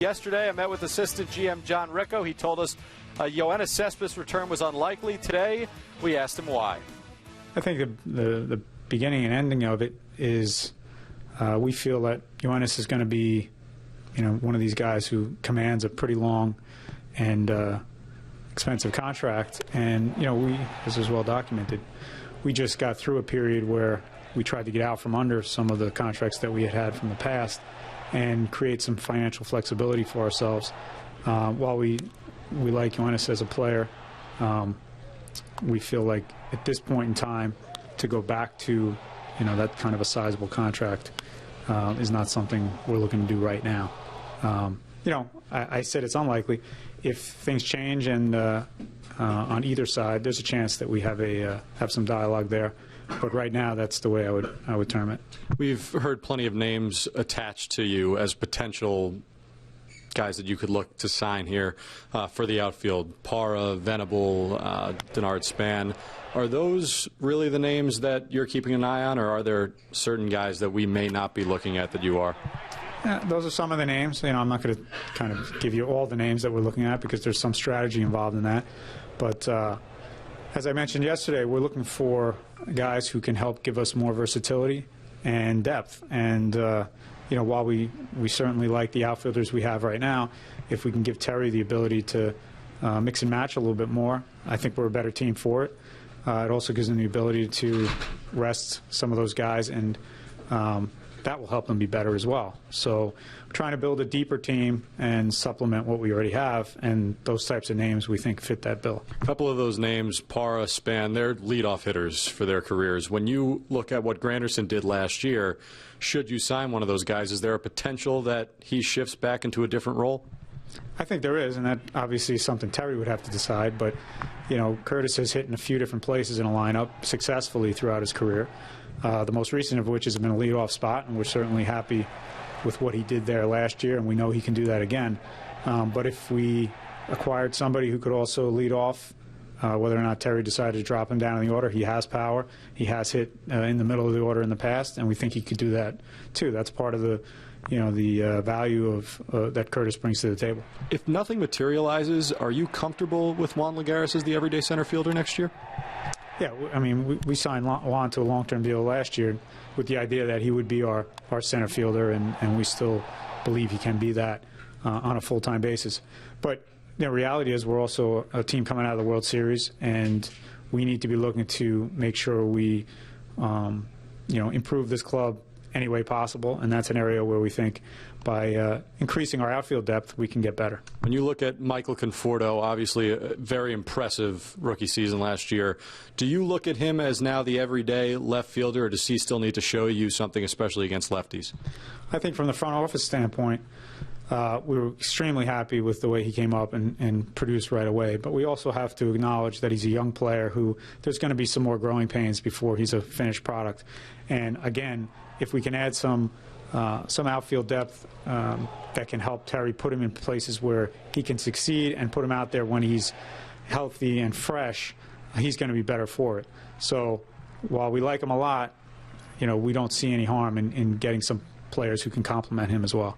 Yesterday, I met with assistant GM John Ricco. He told us Yoenis Cespedes' return was unlikely. Today, we asked him why. I think the beginning and ending of it is we feel that Yoenis is going to be, one of these guys who commands a pretty long and expensive contract. And, this is well documented, we just got through a period where we tried to get out from under some of the contracts that we had from the past and create some financial flexibility for ourselves. While we like Yoenis as a player, we feel like at this point in time to go back to that kind of a sizable contract is not something we're looking to do right now. I said it's unlikely. If things change and on either side, there's a chance that we have some dialogue there. But right now, that's the way I would term it. We've heard plenty of names attached to you as potential guys that you could look to sign here for the outfield. Parra, Venable, Denard Span. Are those really the names that you're keeping an eye on, or are there certain guys that we may not be looking at that you are? Yeah, those are some of the names. I'm not going to kind of give you all the names that we're looking at because there's some strategy involved in that. But as I mentioned yesterday, we're looking for guys who can help give us more versatility and depth. And while we certainly like the outfielders we have right now, if we can give Terry the ability to mix and match a little bit more, I think we're a better team for it. It also gives them the ability to rest some of those guys, and that will help them be better as well. So we're trying to build a deeper team and supplement what we already have, and those types of names we think fit that bill. A couple of those names, Parra, Span, they're leadoff hitters for their careers. When you look at what Granderson did last year, should you sign one of those guys, is there a potential that he shifts back into a different role? I think there is, and that obviously is something Terry would have to decide. But, Curtis has hit in a few different places in a lineup successfully throughout his career. The most recent of which has been a leadoff spot, and we're certainly happy with what he did there last year, and we know he can do that again. But if we acquired somebody who could also lead off, whether or not Terry decided to drop him down in the order, he has power. He has hit in the middle of the order in the past, and we think he could do that too. That's part of the value of that Curtis brings to the table. If nothing materializes, are you comfortable with Juan Lagares as the everyday center fielder next year? Yeah, I mean, we signed Juan to a long-term deal last year with the idea that he would be our center fielder, and we still believe he can be that on a full-time basis. But the reality is we're also a team coming out of the World Series, and we need to be looking to make sure we improve this club any way possible, and that's an area where we think by increasing our outfield depth, we can get better. When you look at Michael Conforto, obviously a very impressive rookie season last year, do you look at him as now the everyday left fielder, or does he still need to show you something, especially against lefties? I think from the front office standpoint, we were extremely happy with the way he came up and produced right away. But we also have to acknowledge that he's a young player who there's going to be some more growing pains before he's a finished product. And again, if we can add some outfield depth that can help Terry put him in places where he can succeed and put him out there when he's healthy and fresh, he's going to be better for it. So while we like him a lot, we don't see any harm in getting some players who can complement him as well.